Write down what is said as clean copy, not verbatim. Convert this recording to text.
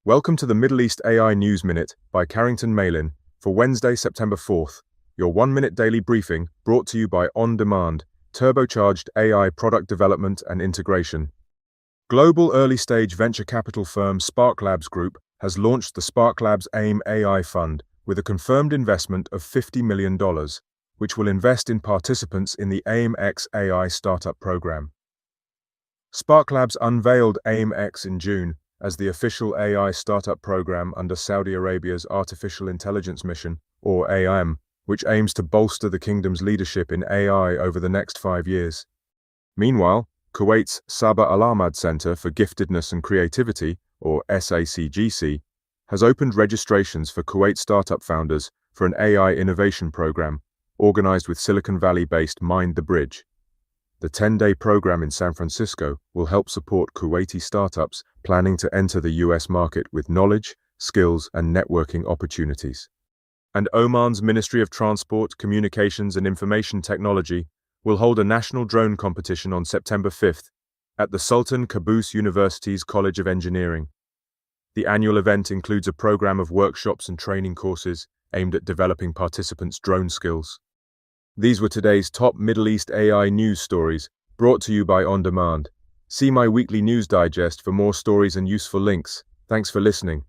Welcome to the Middle East AI News Minute by Carrington Malin for Wednesday, September 4th, your 1-minute daily briefing brought to you by OnDemand, Turbocharged AI Product Development and Integration. Global early-stage venture capital firm SparkLabs Group has launched the SparkLabs AIM AI Fund with a confirmed investment of $50 million, which will invest in participants in the AIM-X AI startup program. SparkLabs unveiled AIM-X in June as the official AI startup program under Saudi Arabia's Artificial Intelligence Mission, or AIM, which aims to bolster the kingdom's leadership in AI over the next 5 years. Meanwhile, Kuwait's Sabah Al-Ahmad Center for Giftedness and Creativity, or SACGC, has opened registrations for Kuwait startup founders for an AI innovation program organized with Silicon Valley-based 𝘕𝘰𝘮𝘦. The 10-day program in San Francisco will help support Kuwaiti startups planning to enter the US market with knowledge, skills, and networking opportunities. And Oman's Ministry of Transport, Communications and Information Technology will hold a national drone competition on September 5th at the Sultan Qaboos University's College of Engineering. The annual event includes a program of workshops and training courses aimed at developing participants' drone skills. These were today's top Middle East AI news stories, brought to you by OnDemand. See my weekly news digest for more stories and useful links. Thanks for listening.